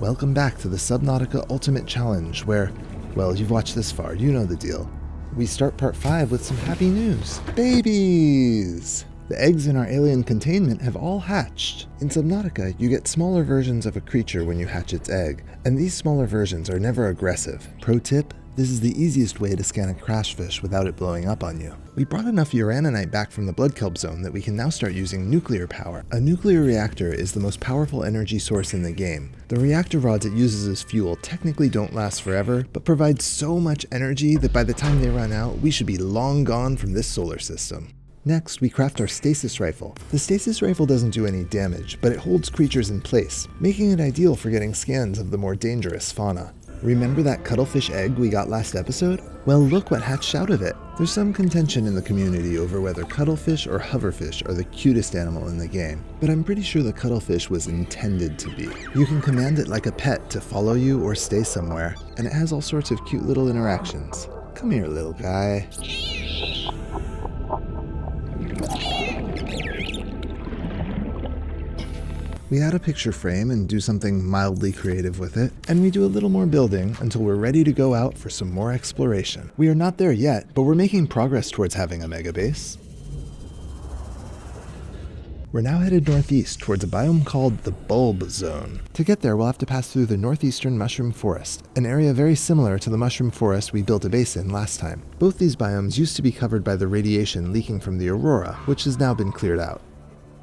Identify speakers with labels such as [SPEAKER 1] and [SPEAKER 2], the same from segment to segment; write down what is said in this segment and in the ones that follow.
[SPEAKER 1] Welcome back to the Subnautica Ultimate Challenge where, well, you've watched this far, you know the deal. We start part 5 with some happy news. Babies! The eggs in our alien containment have all hatched. In Subnautica, you get smaller versions of a creature when you hatch its egg, and these smaller versions are never aggressive. Pro tip, this is the easiest way to scan a crash fish without it blowing up on you. We brought enough uraninite back from the blood kelp zone that we can now start using nuclear power. A nuclear reactor is the most powerful energy source in the game. The reactor rods it uses as fuel technically don't last forever, but provide so much energy that by the time they run out, we should be long gone from this solar system. Next, we craft our stasis rifle. The stasis rifle doesn't do any damage, but it holds creatures in place, making it ideal for getting scans of the more dangerous fauna. Remember that cuttlefish egg we got last episode? Well, look what hatched out of it. There's some contention in the community over whether cuttlefish or hoverfish are the cutest animal in the game, but I'm pretty sure the cuttlefish was intended to be. You can command it like a pet to follow you or stay somewhere, and it has all sorts of cute little interactions. Come here, little guy. We add a picture frame and do something mildly creative with it, and we do a little more building until we're ready to go out for some more exploration. We are not there yet, but we're making progress towards having a mega base. We're now headed northeast towards a biome called the Bulb Zone. To get there, we'll have to pass through the northeastern mushroom forest, an area very similar to the mushroom forest we built a base in last time. Both these biomes used to be covered by the radiation leaking from the aurora, which has now been cleared out.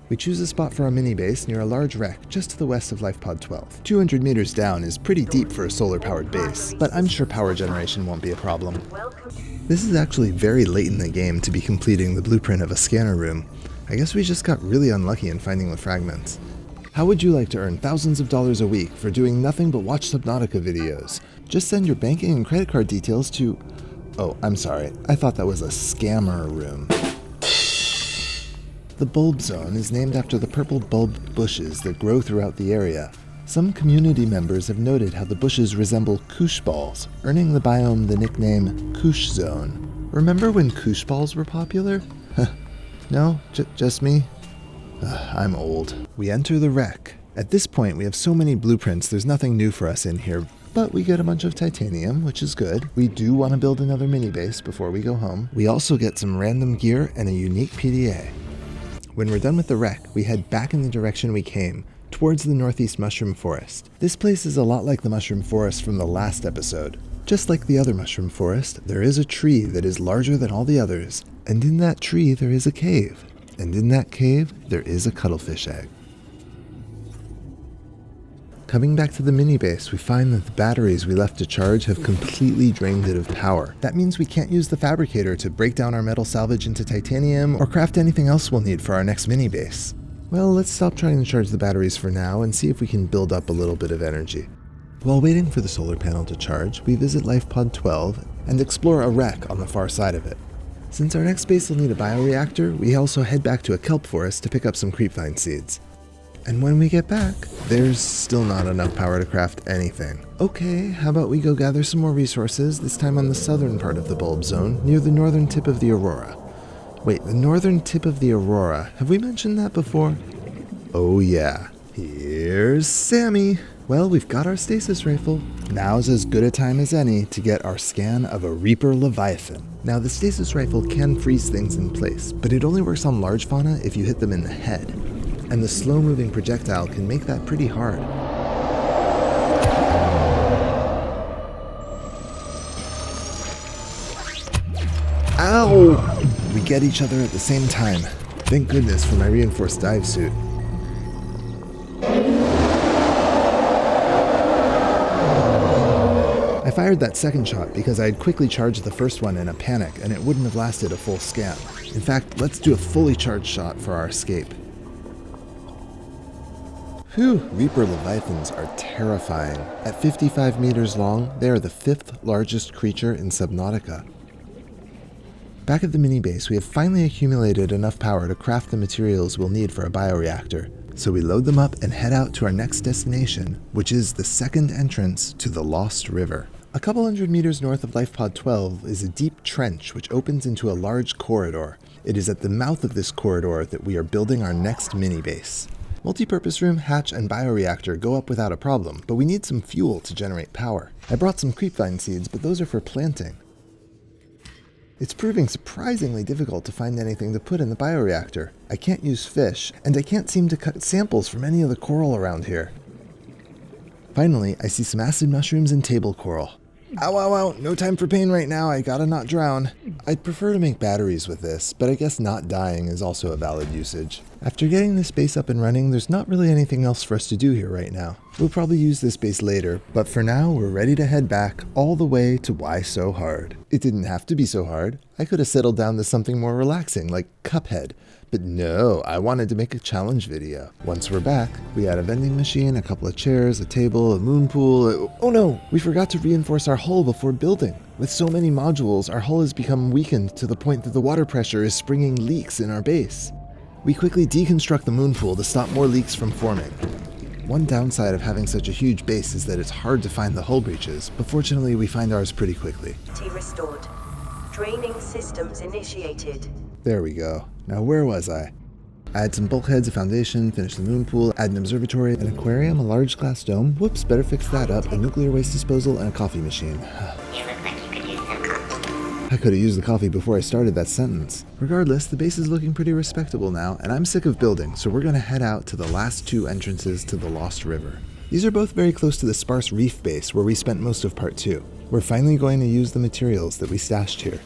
[SPEAKER 1] We choose a spot for our mini base near a large wreck just to the west of LifePod 12. 200 meters down is pretty deep for a solar-powered base, but I'm sure power generation won't be a problem. This is actually very late in the game to be completing the blueprint of a scanner room. I guess we just got really unlucky in finding the fragments. How would you like to earn thousands of dollars a week for doing nothing but watch Subnautica videos? Just send your banking and credit card details to... Oh, I'm sorry. I thought that was a scammer room. The bulb zone is named after the purple bulb bushes that grow throughout the area. Some community members have noted how the bushes resemble koosh balls, earning the biome the nickname Koosh Zone. Remember when koosh balls were popular? No? Just me? I'm old. We enter the wreck. At this point, we have so many blueprints, there's nothing new for us in here, but we get a bunch of titanium, which is good. We do want to build another mini base before we go home. We also get some random gear and a unique PDA. When we're done with the wreck, we head back in the direction we came, towards the northeast mushroom forest. This place is a lot like the mushroom forest from the last episode. Just like the other mushroom forest, there is a tree that is larger than all the others, and in that tree there is a cave, and in that cave there is a cuttlefish egg. Coming back to the mini base, we find that the batteries we left to charge have completely drained it of power. That means we can't use the fabricator to break down our metal salvage into titanium or craft anything else we'll need for our next mini base. Well, let's stop trying to charge the batteries for now and see if we can build up a little bit of energy. While waiting for the solar panel to charge, we visit LifePod 12 and explore a wreck on the far side of it. Since our next base will need a bioreactor, we also head back to a kelp forest to pick up some creepvine seeds. And when we get back, there's still not enough power to craft anything. Okay, how about we go gather some more resources, this time on the southern part of the bulb zone, near the northern tip of the aurora. Wait, the northern tip of the aurora, have we mentioned that before? Oh yeah, here's Sammy. Well, we've got our stasis rifle. Now's as good a time as any to get our scan of a Reaper leviathan. Now the stasis rifle can freeze things in place, but it only works on large fauna if you hit them in the head. And the slow-moving projectile can make that pretty hard. Ow! We get each other at the same time. Thank goodness for my reinforced dive suit. I fired that second shot because I had quickly charged the first one in a panic and it wouldn't have lasted a full scan. In fact, let's do a fully charged shot for our escape. Whew, Reaper leviathans are terrifying. At 55 meters long, they are the 5th largest creature in Subnautica. Back at the mini base, we have finally accumulated enough power to craft the materials we'll need for a bioreactor. So we load them up and head out to our next destination, which is the second entrance to the Lost River. A couple hundred meters north of LifePod 12 is a deep trench which opens into a large corridor. It is at the mouth of this corridor that we are building our next mini base. Multipurpose room, hatch, and bioreactor go up without a problem, but we need some fuel to generate power. I brought some creepvine seeds, but those are for planting. It's proving surprisingly difficult to find anything to put in the bioreactor. I can't use fish, and I can't seem to cut samples from any of the coral around here. Finally, I see some acid mushrooms and table coral. Ow, ow, ow, no time for pain right now, I gotta not drown. I'd prefer to make batteries with this, but I guess not dying is also a valid usage. After getting this base up and running, there's not really anything else for us to do here right now. We'll probably use this base later, but for now, we're ready to head back all the way to Why So Hard. It didn't have to be so hard. I could have settled down to something more relaxing, like Cuphead. But no, I wanted to make a challenge video. Once we're back, we had a vending machine, a couple of chairs, a table, a moon pool. Oh no, we forgot to reinforce our hull before building. With so many modules, our hull has become weakened to the point that the water pressure is springing leaks in our base. We quickly deconstruct the moon pool to stop more leaks from forming. One downside of having such a huge base is that it's hard to find the hull breaches, but fortunately we find ours pretty quickly.
[SPEAKER 2] Restored. Draining systems initiated.
[SPEAKER 1] There we go. Now where was I? I had some bulkheads, a foundation, finished the moon pool, add an observatory, an aquarium, a large glass dome. Whoops, better fix that up. A nuclear waste disposal and a coffee machine.
[SPEAKER 3] You look like you could use some coffee.
[SPEAKER 1] I could have used the coffee before I started that sentence. Regardless, the base is looking pretty respectable now, and I'm sick of building, so we're gonna head out to the last two entrances to the Lost River. These are both very close to the sparse Reef base where we spent most of part 2. We're finally going to use the materials that we stashed here.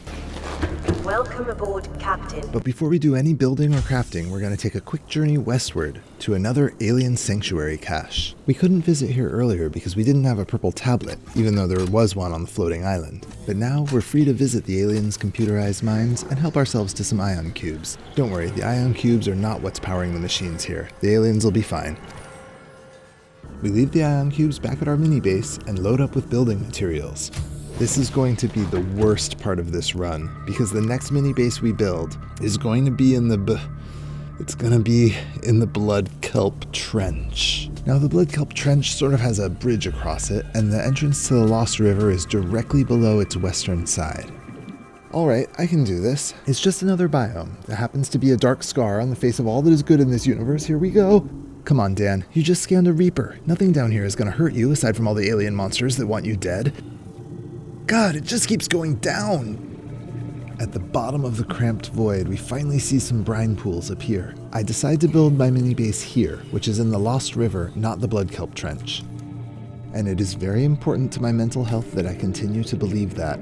[SPEAKER 2] Welcome aboard, Captain.
[SPEAKER 1] But before we do any building or crafting, we're going to take a quick journey westward to another alien sanctuary cache. We couldn't visit here earlier because we didn't have a purple tablet, even though there was one on the floating island. But now we're free to visit the aliens' computerized minds and help ourselves to some ion cubes. Don't worry, the ion cubes are not what's powering the machines here. The aliens will be fine. We leave the ion cubes back at our mini base and load up with building materials. This is going to be the worst part of this run, because the next mini base we build is going to be in the Blood Kelp Trench. Now the Blood Kelp Trench sort of has a bridge across it, and the entrance to the Lost River is directly below its western side. Alright, I can do this. It's just another biome. That happens to be a dark scar on the face of all that is good in this universe. Here we go. Come on, Dan. You just scanned a Reaper. Nothing down here is going to hurt you, aside from all the alien monsters that want you dead. God, it just keeps going down! At the bottom of the cramped void, we finally see some brine pools appear. I decide to build my mini base here, which is in the Lost River, not the Blood Kelp Trench. And it is very important to my mental health that I continue to believe that.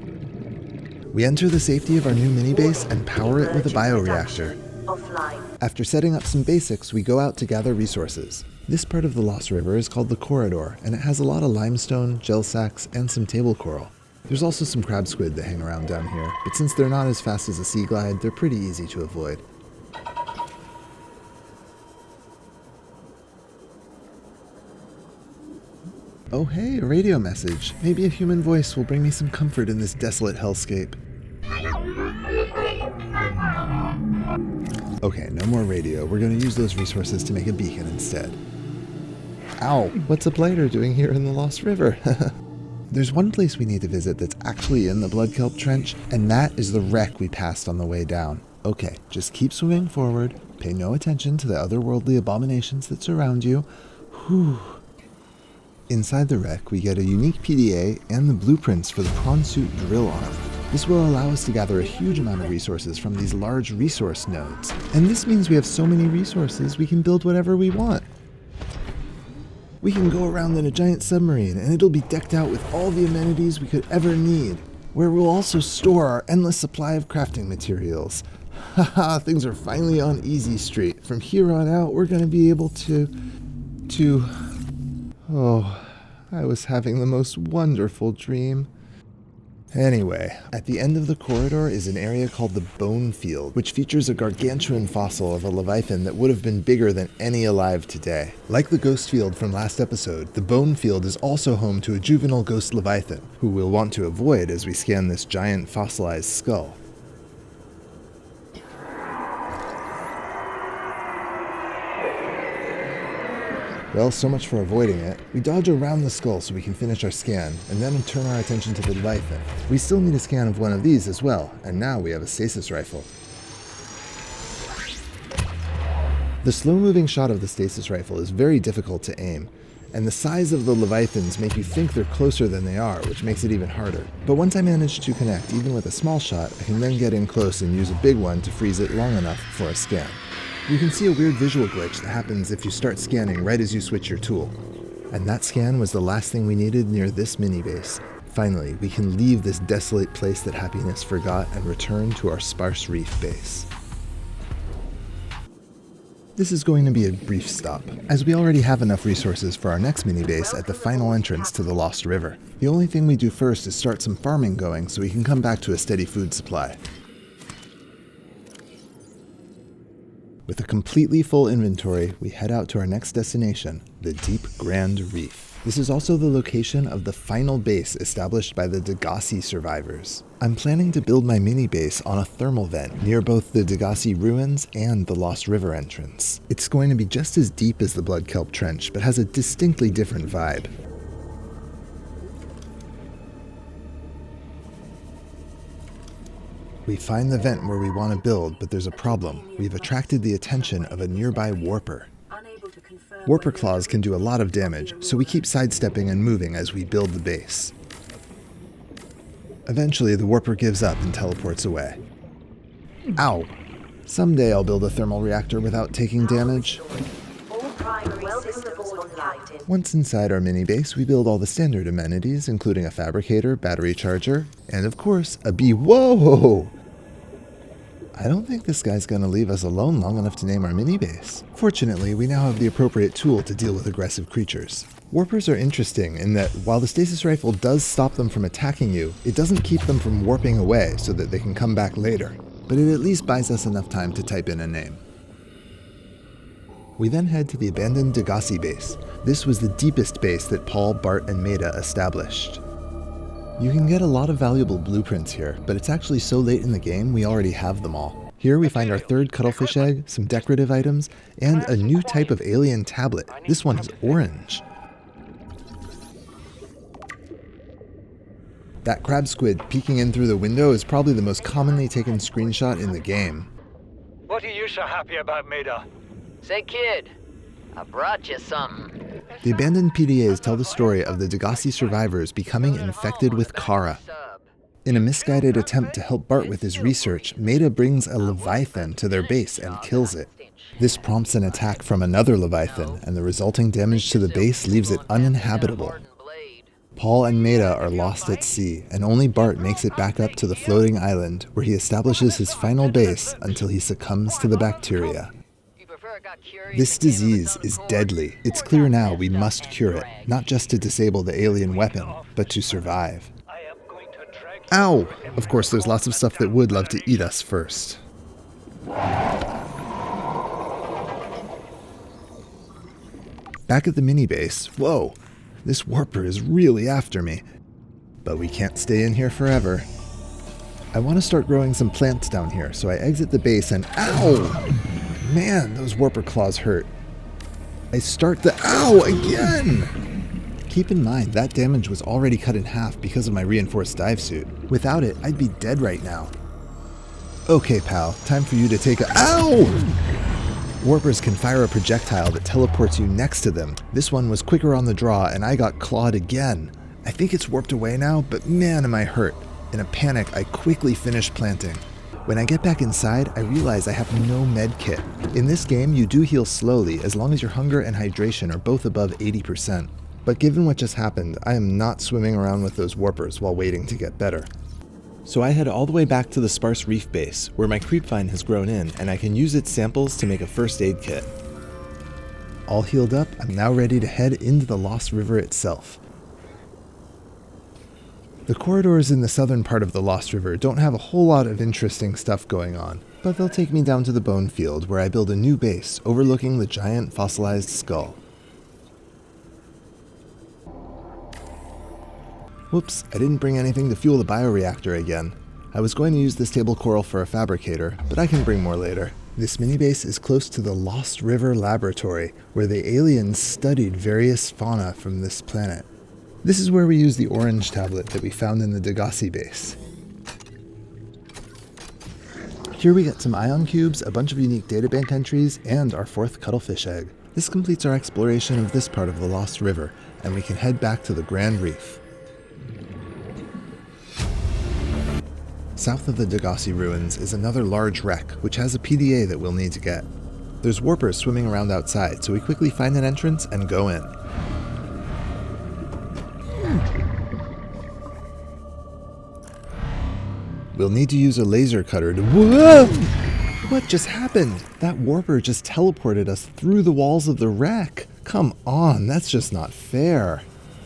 [SPEAKER 1] We enter the safety of our new mini base and power it with a bioreactor.
[SPEAKER 2] Offline.
[SPEAKER 1] After setting up some basics, we go out to gather resources. This part of the Lost River is called the Corridor, and it has a lot of limestone, gel sacks, and some table coral. There's also some crab squid that hang around down here, but since they're not as fast as a sea glide, they're pretty easy to avoid. Oh hey, a radio message. Maybe a human voice will bring me some comfort in this desolate hellscape. Okay, no more radio. We're going to use those resources to make a beacon instead. Ow! What's a blighter doing here in the Lost River? There's one place we need to visit that's actually in the Blood Kelp Trench, and that is the wreck we passed on the way down. Okay, just keep swimming forward, pay no attention to the otherworldly abominations that surround you. Whew. Inside the wreck, we get a unique PDA and the blueprints for the prawn suit drill arm. This will allow us to gather a huge amount of resources from these large resource nodes. And this means we have so many resources we can build whatever we want. We can go around in a giant submarine and it'll be decked out with all the amenities we could ever need, where we'll also store our endless supply of crafting materials. Haha, things are finally on Easy Street. From here on out, we're going to be able to... Oh, I was having the most wonderful dream. Anyway, at the end of the corridor is an area called the Bone Field, which features a gargantuan fossil of a leviathan that would have been bigger than any alive today. Like the ghost field from last episode, the Bone Field is also home to a juvenile ghost leviathan, who we'll want to avoid as we scan this giant fossilized skull. Well, so much for avoiding it. We dodge around the skull so we can finish our scan, and then turn our attention to the leviathan. We still need a scan of one of these as well, and now we have a stasis rifle. The slow-moving shot of the stasis rifle is very difficult to aim, and the size of the leviathans make you think they're closer than they are, which makes it even harder. But once I manage to connect, even with a small shot, I can then get in close and use a big one to freeze it long enough for a scan. You can see a weird visual glitch that happens if you start scanning right as you switch your tool. And that scan was the last thing we needed near this mini-base. Finally, we can leave this desolate place that happiness forgot and return to our sparse reef base. This is going to be a brief stop, as we already have enough resources for our next mini-base at the final entrance to the Lost River. The only thing we do first is start some farming going so we can come back to a steady food supply. With a completely full inventory, we head out to our next destination, the Deep Grand Reef. This is also the location of the final base established by the Degasi survivors. I'm planning to build my mini-base on a thermal vent near both the Degasi ruins and the Lost River entrance. It's going to be just as deep as the Blood Kelp Trench, but has a distinctly different vibe. We find the vent where we want to build, but there's a problem. We've attracted the attention of a nearby warper. Warper claws can do a lot of damage, so we keep sidestepping and moving as we build the base. Eventually, the warper gives up and teleports away. Ow! Someday I'll build a thermal reactor without taking damage. Once inside our mini-base, we build all the standard amenities, including a fabricator, battery charger, and of course, a bee. Whoa! I don't think this guy's gonna leave us alone long enough to name our mini-base. Fortunately, we now have the appropriate tool to deal with aggressive creatures. Warpers are interesting in that while the stasis rifle does stop them from attacking you, it doesn't keep them from warping away so that they can come back later. But it at least buys us enough time to type in a name. We then head to the abandoned Degasi base. This was the deepest base that Paul, Bart, and Maida established. You can get a lot of valuable blueprints here, but it's actually so late in the game we already have them all. Here we find our third cuttlefish egg, some decorative items, and a new type of alien tablet. This one is orange. That crab squid peeking in through the window is probably the most commonly taken screenshot in the game.
[SPEAKER 4] What are you so happy about, Maida?
[SPEAKER 5] Say, kid, I brought you something.
[SPEAKER 1] The abandoned PDAs tell the story of the Degasi survivors becoming infected with Kara. In a misguided attempt to help Bart with his research, Maida brings a leviathan to their base and kills it. This prompts an attack from another leviathan, and the resulting damage to the base leaves it uninhabitable. Paul and Maida are lost at sea, and only Bart makes it back up to the floating island, where he establishes his final base until he succumbs to the bacteria. This disease is deadly. It's clear now we must cure it, not just to disable the alien weapon, but to survive. Ow! Of course, there's lots of stuff that would love to eat us first. Back at the mini-base, whoa! This warper is really after me. But we can't stay in here forever. I want to start growing some plants down here, so I exit the base and ow! Man, those warper claws hurt. I start the ow again! Keep in mind, that damage was already cut in half because of my reinforced dive suit. Without it, I'd be dead right now. Okay, pal, time for you to take a ow! Warpers can fire a projectile that teleports you next to them. This one was quicker on the draw and I got clawed again. I think it's warped away now, but man am I hurt. In a panic, I quickly finish planting. When I get back inside, I realize I have no med kit. In this game, you do heal slowly as long as your hunger and hydration are both above 80%. But given what just happened, I am not swimming around with those warpers while waiting to get better. So I head all the way back to the sparse reef base, where my creepvine has grown in, and I can use its samples to make a first aid kit. All healed up, I'm now ready to head into the Lost River itself. The corridors in the southern part of the Lost River don't have a whole lot of interesting stuff going on, but they'll take me down to the bone field where I build a new base overlooking the giant fossilized skull. Whoops, I didn't bring anything to fuel the bioreactor again. I was going to use this table coral for a fabricator, but I can bring more later. This mini-base is close to the Lost River Laboratory, where the aliens studied various fauna from this planet. This is where we use the orange tablet that we found in the Degasi base. Here we get some ion cubes, a bunch of unique databank entries, and our 4th cuttlefish egg. This completes our exploration of this part of the Lost River, and we can head back to the Grand Reef. South of the Degassi ruins is another large wreck, which has a PDA that we'll need to get. There's warpers swimming around outside, so we quickly find an entrance and go in. We'll need to use a laser cutter to— Whoa! What just happened? That warper just teleported us through the walls of the wreck. Come on, that's just not fair.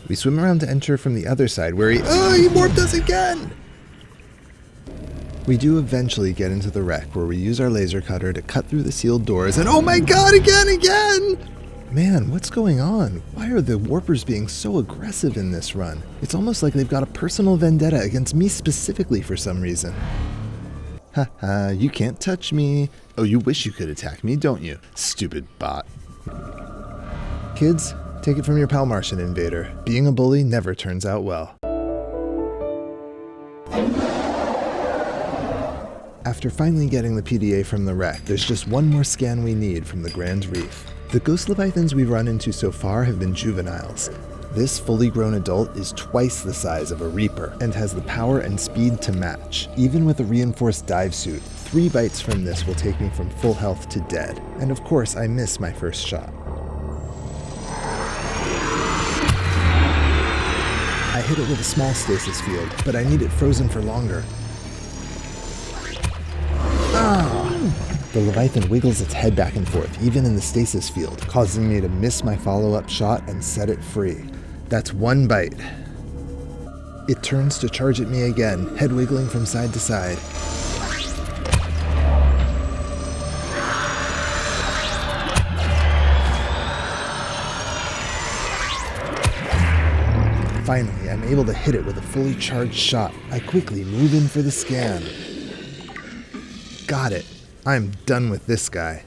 [SPEAKER 1] We swim around to enter from the other side where he warped us again! We do eventually get into the wreck where we use our laser cutter to cut through the sealed doors and oh my god, again! Man, what's going on? Why are the warpers being so aggressive in this run? It's almost like they've got a personal vendetta against me specifically for some reason. Haha, you can't touch me. Oh, you wish you could attack me, don't you? Stupid bot. Kids, take it from your pal Martian Invader. Being a bully never turns out well. After finally getting the PDA from the wreck, there's just one more scan we need from the Grand Reef. The ghost leviathans we've run into so far have been juveniles. This fully grown adult is twice the size of a Reaper and has the power and speed to match. Even with a reinforced dive suit, 3 bites from this will take me from full health to dead. And of course, I miss my first shot. I hit it with a small stasis field, but I need it frozen for longer. The Leviathan wiggles its head back and forth, even in the stasis field, causing me to miss my follow-up shot and set it free. That's 1 bite. It turns to charge at me again, head wiggling from side to side. Finally, I'm able to hit it with a fully charged shot. I quickly move in for the scan. Got it. I'm done with this guy.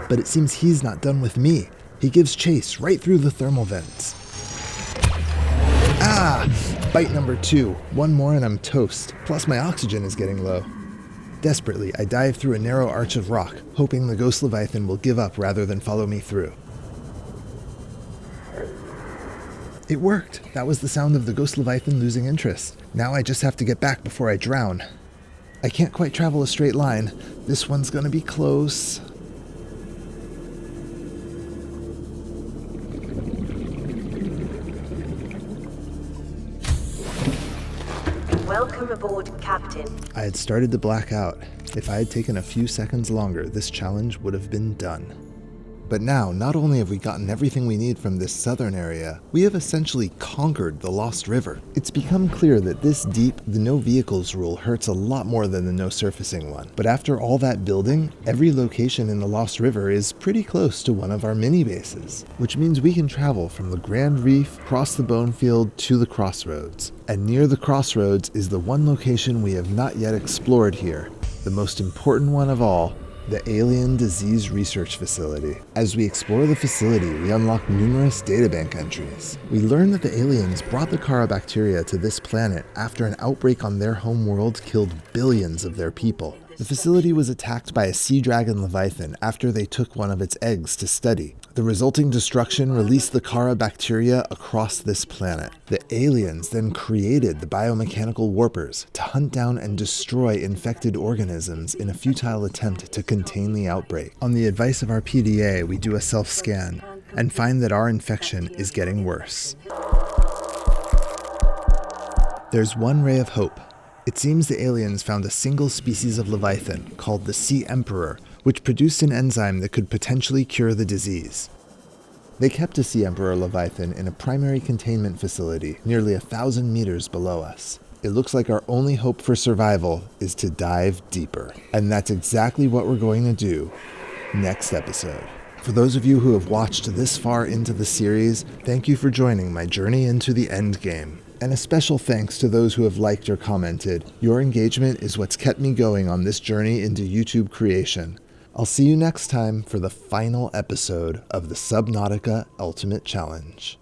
[SPEAKER 1] But it seems he's not done with me. He gives chase right through the thermal vents. Bite number 2. 1 more and I'm toast. Plus my oxygen is getting low. Desperately, I dive through a narrow arch of rock, hoping the ghost leviathan will give up rather than follow me through. It worked! That was the sound of the ghost leviathan losing interest. Now I just have to get back before I drown. I can't quite travel a straight line. This one's gonna be close.
[SPEAKER 2] Welcome aboard, Captain.
[SPEAKER 1] I had started to black out. If I had taken a few seconds longer, this challenge would have been done. But now, not only have we gotten everything we need from this southern area, we have essentially conquered the Lost River. It's become clear that this deep, the no vehicles rule hurts a lot more than the no surfacing one. But after all that building, every location in the Lost River is pretty close to one of our mini bases, which means we can travel from the Grand Reef, across the bone field, to the crossroads. And near the crossroads is the one location we have not yet explored here, the most important one of all, the Alien Disease Research Facility. As we explore the facility, we unlock numerous databank entries. We learn that the aliens brought the bacteria to this planet after an outbreak on their home world killed billions of their people. The facility was attacked by a sea dragon leviathan after they took one of its eggs to study. The resulting destruction released the bacteria across this planet. The aliens then created the biomechanical warpers to hunt down and destroy infected organisms in a futile attempt to contain the outbreak. On the advice of our PDA, we do a self-scan and find that our infection is getting worse. There's one ray of hope. It seems the aliens found a single species of leviathan called the Sea Emperor, which produced an enzyme that could potentially cure the disease. They kept a Sea Emperor leviathan in a primary containment facility nearly 1,000 meters below us. It looks like our only hope for survival is to dive deeper. And that's exactly what we're going to do next episode. For those of you who have watched this far into the series, thank you for joining my journey into the endgame. And a special thanks to those who have liked or commented. Your engagement is what's kept me going on this journey into YouTube creation. I'll see you next time for the final episode of the Subnautica Ultimate Challenge.